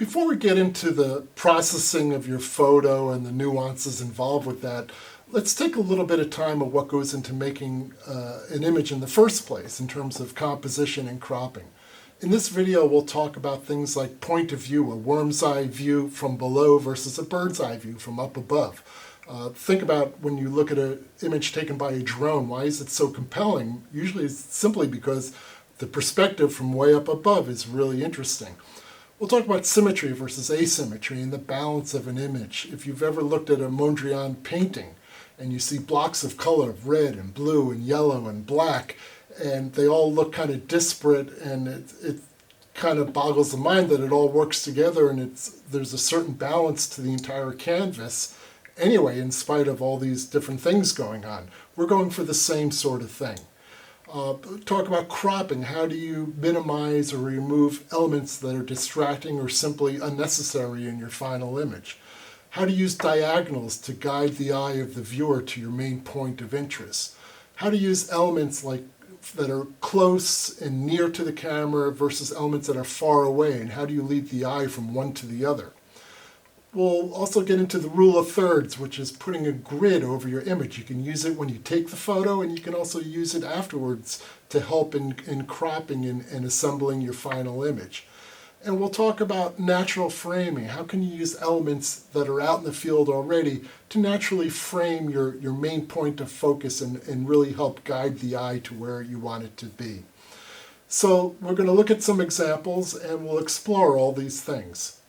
Before we get into the processing of your photo and the nuances involved with that, let's take a little bit of time of what goes into making an image in the first place in terms of composition and cropping. In this video, we'll talk about things like point of view, a worm's eye view from below versus a bird's eye view from up above. Think about when you look at an image taken by a drone, why is it so compelling? Usually it's simply because the perspective from way up above is really interesting. We'll talk about symmetry versus asymmetry and the balance of an image. If you've ever looked at a Mondrian painting and you see blocks of color, of red and blue and yellow and black, and they all look kind of disparate, and it kind of boggles the mind that it all works together and there's a certain balance to the entire canvas anyway, in spite of all these different things going on. We're going for the same sort of thing. Talk about cropping. How do you minimize or remove elements that are distracting or simply unnecessary in your final image? How to use diagonals to guide the eye of the viewer to your main point of interest. How to use elements that are close and near to the camera versus elements that are far away, and how do you lead the eye from one to the other. We'll also get into the rule of thirds, which is putting a grid over your image. You can use it when you take the photo, and you can also use it afterwards to help in cropping and assembling your final image. And we'll talk about natural framing. How can you use elements that are out in the field already to naturally frame your main point of focus and really help guide the eye to where you want it to be. So we're going to look at some examples and we'll explore all these things.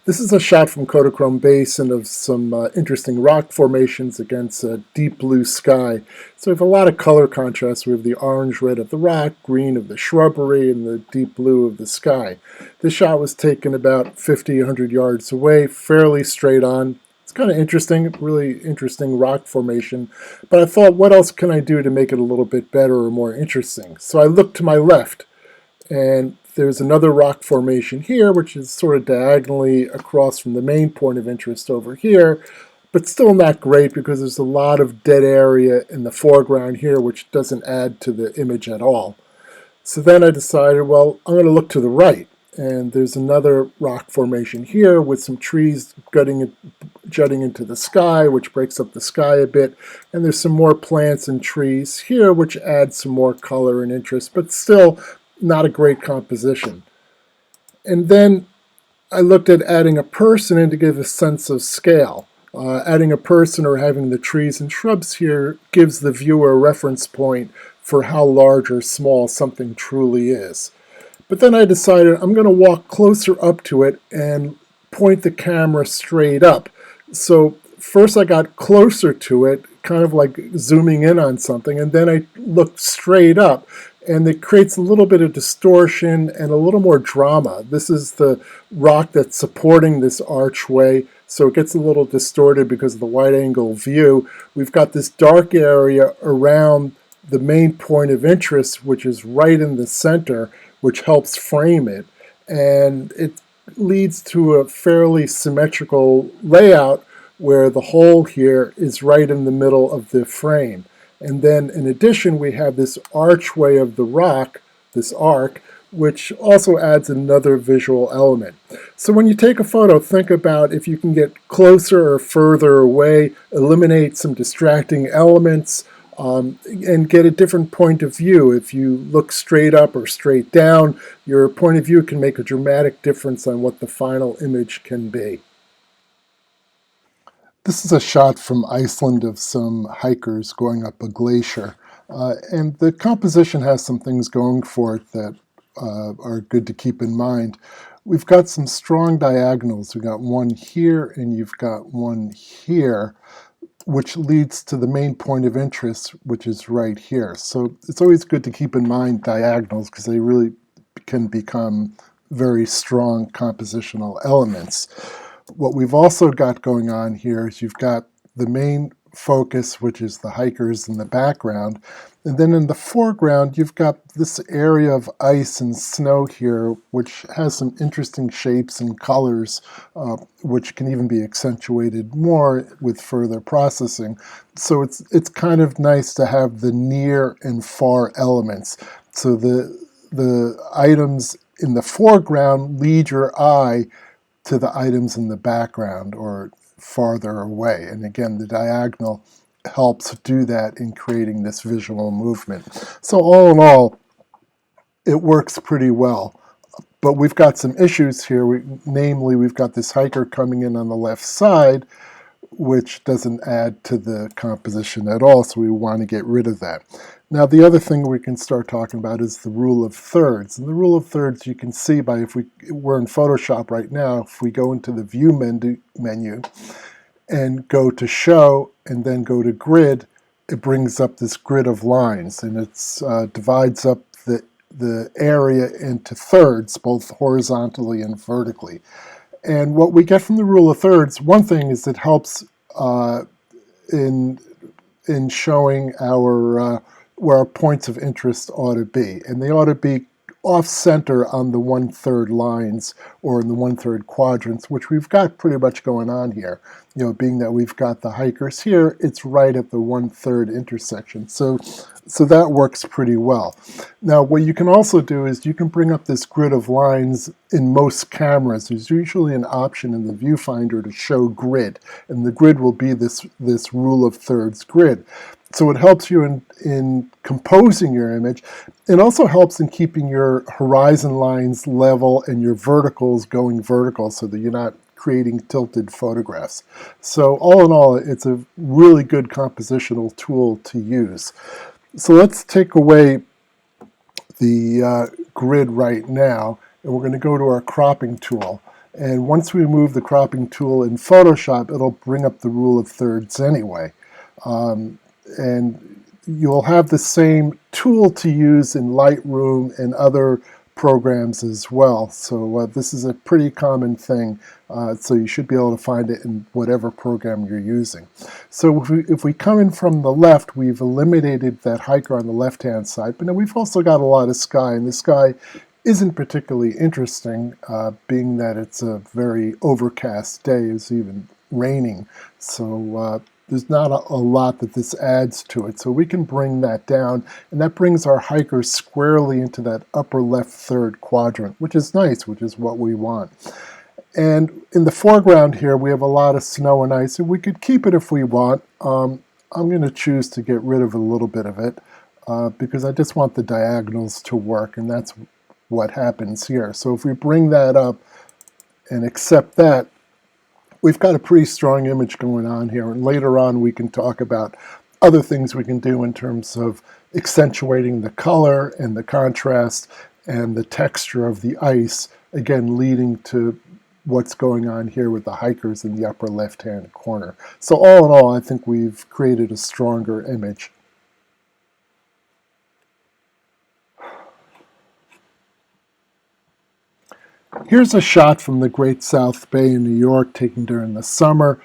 This is a shot from Kodachrome Basin of some interesting rock formations against a deep blue sky. So we have a lot of color contrast. We have the orange-red of the rock, green of the shrubbery, and the deep blue of the sky. This shot was taken about 50, 100 yards away, fairly straight on. It's kind of interesting, really interesting rock formation. But I thought, what else can I do to make it a little bit better or more interesting? So I looked to my left, and there's another rock formation here, which is sort of diagonally across from the main point of interest over here, but still not great because there's a lot of dead area in the foreground here, which doesn't add to the image at all. So then I decided, well, I'm going to look to the right, and there's another rock formation here with some trees jutting into the sky, which breaks up the sky a bit, and there's some more plants and trees here, which add some more color and interest, but still not a great composition. And then I looked at adding a person in to give a sense of scale. Adding a person or having the trees and shrubs here gives the viewer a reference point for how large or small something truly is. But then I decided I'm going to walk closer up to it and point the camera straight up. So first I got closer to it, kind of like zooming in on something, and then I looked straight up. And it creates a little bit of distortion and a little more drama. This is the rock that's supporting this archway, so it gets a little distorted because of the wide-angle view. We've got this dark area around the main point of interest, which is right in the center, which helps frame it. And it leads to a fairly symmetrical layout where the hole here is right in the middle of the frame. And then in addition, we have this archway of the rock, this arc, which also adds another visual element. So when you take a photo, think about if you can get closer or further away, eliminate some distracting elements, and get a different point of view. If you look straight up or straight down, your point of view can make a dramatic difference on what the final image can be. This is a shot from Iceland of some hikers going up a glacier. And the composition has some things going for it that are good to keep in mind. We've got some strong diagonals. We've got one here and you've got one here, which leads to the main point of interest, which is right here. So it's always good to keep in mind diagonals because they really can become very strong compositional elements. What we've also got going on here is you've got the main focus, which is the hikers in the background, and then in the foreground you've got this area of ice and snow here, which has some interesting shapes and colors, which can even be accentuated more with further processing. So it's kind of nice to have the near and far elements. So the items in the foreground lead your eye to the items in the background or farther away. And again, the diagonal helps do that in creating this visual movement. So all in all, it works pretty well. But we've got some issues here. Namely, we've got this hiker coming in on the left side, which doesn't add to the composition at all, so we want to get rid of that. Now, the other thing we can start talking about is the rule of thirds. And the rule of thirds you can see by, if we're in Photoshop right now, if we go into the View menu and go to Show and then go to Grid, it brings up this grid of lines, and it divides up the area into thirds, both horizontally and vertically. And what we get from the rule of thirds, one thing is it helps in showing our where our points of interest ought to be. And they ought to be off-center on the 1/3 lines or in the 1/3 quadrants, which we've got pretty much going on here. You know, being that we've got the hikers here, it's right at the 1/3 intersection. So that works pretty well. Now, what you can also do is you can bring up this grid of lines in most cameras. There's usually an option in the viewfinder to show grid, and the grid will be this rule of thirds grid. So it helps you in composing your image. It also helps in keeping your horizon lines level and your verticals going vertical so that you're not creating tilted photographs. So all in all, it's a really good compositional tool to use. So let's take away the grid right now, and we're going to go to our cropping tool. And once we move the cropping tool in Photoshop, it'll bring up the rule of thirds anyway. And you'll have the same tool to use in Lightroom and other programs as well. So this is a pretty common thing, so you should be able to find it in whatever program you're using. So if we come in from the left, we've eliminated that hiker on the left-hand side, but then we've also got a lot of sky, and the sky isn't particularly interesting, being that it's a very overcast day. It's even raining, so there's not a lot that this adds to it. So we can bring that down, and that brings our hikers squarely into that upper left third quadrant, which is nice, which is what we want. And in the foreground here, we have a lot of snow and ice, and we could keep it if we want. I'm going to choose to get rid of a little bit of it because I just want the diagonals to work, and that's what happens here. So if we bring that up and accept that, we've got a pretty strong image going on here, and later on we can talk about other things we can do in terms of accentuating the color and the contrast and the texture of the ice, again leading to what's going on here with the hikers in the upper left-hand corner. So all in all, I think we've created a stronger image. Here's a shot from the Great South Bay in New York taken during the summer,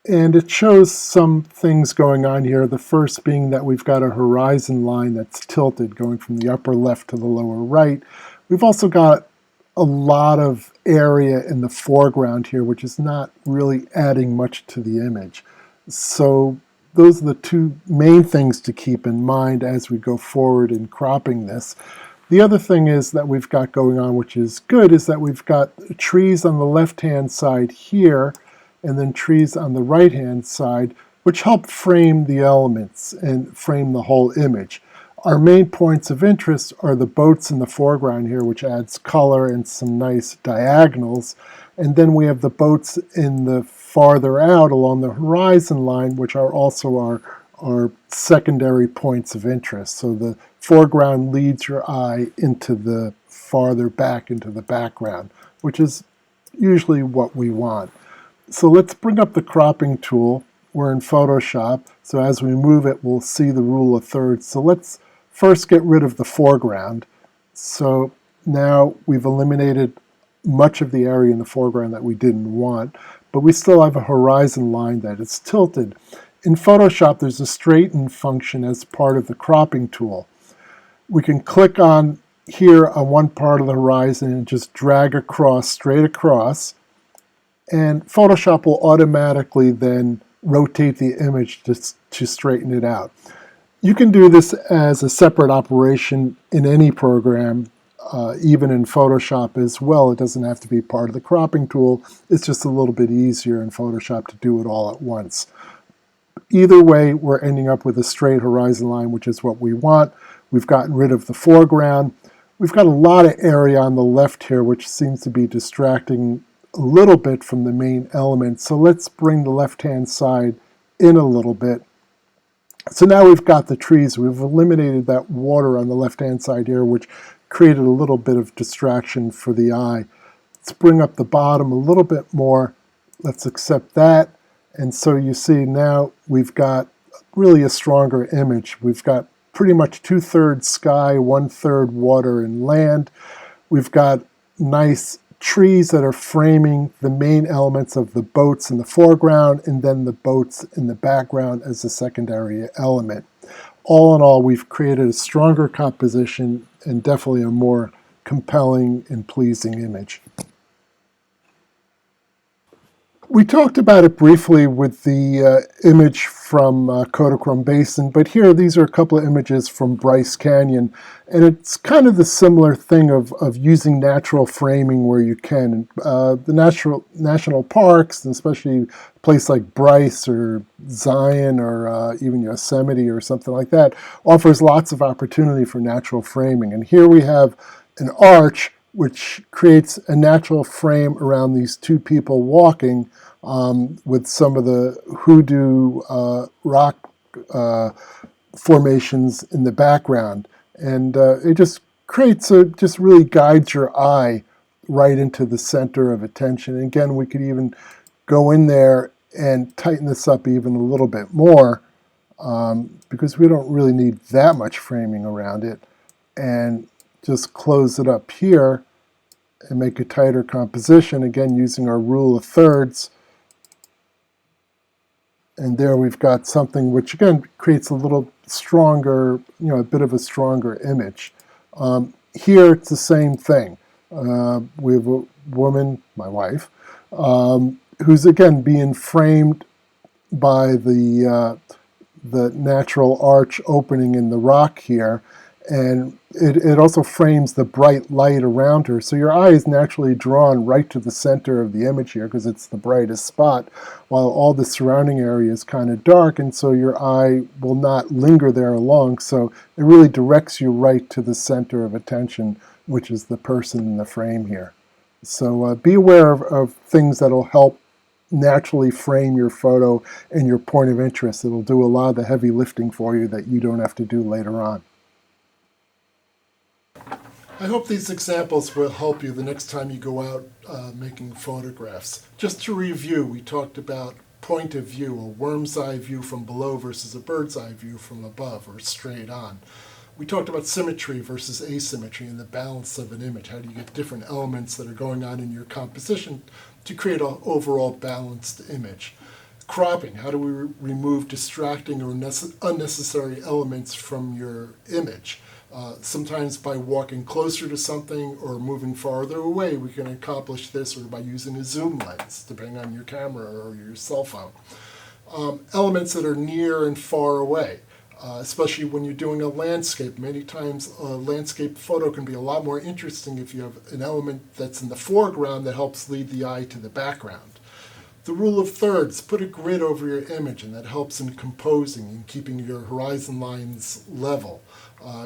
and it shows some things going on here. The first being that we've got a horizon line that's tilted going from the upper left to the lower right. We've also got a lot of area in the foreground here, which is not really adding much to the image. So those are the two main things to keep in mind as we go forward in cropping this. The other thing is that we've got going on, which is good, is that we've got trees on the left-hand side here, and then trees on the right-hand side, which help frame the elements and frame the whole image. Our main points of interest are the boats in the foreground here, which adds color and some nice diagonals. And then we have the boats in the farther out along the horizon line, which are also our secondary points of interest. So the foreground leads your eye into the farther back into the background, which is usually what we want. So let's bring up the cropping tool. We're in Photoshop, so as we move it, we'll see the rule of thirds. So let's first get rid of the foreground. So now we've eliminated much of the area in the foreground that we didn't want, but we still have a horizon line that is tilted. In Photoshop, there's a straighten function as part of the cropping tool. We can click on here on one part of the horizon and just drag across, straight across, and Photoshop will automatically then rotate the image to straighten it out. You can do this as a separate operation in any program. even in Photoshop as well. It doesn't have to be part of the cropping tool. It's just a little bit easier in Photoshop to do it all at once. Either way, we're ending up with a straight horizon line, which is what we want. We've gotten rid of the foreground. We've got a lot of area on the left here, which seems to be distracting a little bit from the main element. So let's bring the left-hand side in a little bit. So now we've got the trees. We've eliminated that water on the left-hand side here, which created a little bit of distraction for the eye. Let's bring up the bottom a little bit more. Let's accept that. And so you see now we've got really a stronger image. We've got pretty much 2/3 sky, 1/3 water and land. We've got nice trees that are framing the main elements of the boats in the foreground and then the boats in the background as a secondary element. All in all, we've created a stronger composition and definitely a more compelling and pleasing image. We talked about it briefly with the image from Kodachrome Basin, but here these are a couple of images from Bryce Canyon, and it's kind of the similar thing of using natural framing where you can. The national parks, and especially a place like Bryce or Zion or even Yosemite or something like that, offers lots of opportunity for natural framing. And here we have an arch which creates a natural frame around these two people walking with some of the hoodoo rock formations in the background. And it just just really guides your eye right into the center of attention. And again, we could even go in there and tighten this up even a little bit more because we don't really need that much framing around it. And just close it up here and make a tighter composition, again using our rule of thirds. And there we've got something which again creates a little stronger, a bit of a stronger image. Here it's the same thing. We have a woman, my wife, who's again being framed by the natural arch opening in the rock here. And it also frames the bright light around her. So your eye is naturally drawn right to the center of the image here because it's the brightest spot, while all the surrounding area is kind of dark, and so your eye will not linger there along. So it really directs you right to the center of attention, which is the person in the frame here. So be aware of things that will help naturally frame your photo and your point of interest. It'll do a lot of the heavy lifting for you that you don't have to do later on. I hope these examples will help you the next time you go out making photographs. Just to review, we talked about point of view, a worm's eye view from below versus a bird's eye view from above or straight on. We talked about symmetry versus asymmetry and the balance of an image. How do you get different elements that are going on in your composition to create an overall balanced image? Cropping, how do we remove distracting or unnecessary elements from your image? Sometimes by walking closer to something or moving farther away, we can accomplish this, or by using a zoom lens, depending on your camera or your cell phone. Elements that are near and far away, especially when you're doing a landscape. Many times a landscape photo can be a lot more interesting if you have an element that's in the foreground that helps lead the eye to the background. The rule of thirds, put a grid over your image, and that helps in composing and keeping your horizon lines level.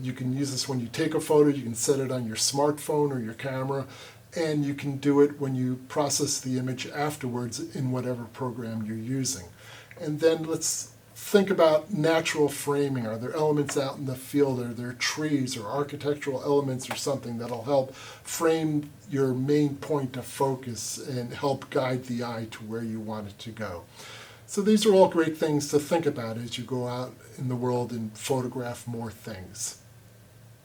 You can use this when you take a photo, you can set it on your smartphone or your camera, and you can do it when you process the image afterwards in whatever program you're using. And then let's think about natural framing. Are there elements out in the field? Are there trees or architectural elements or something that'll help frame your main point of focus and help guide the eye to where you want it to go? So these are all great things to think about as you go out in the world and photograph more things.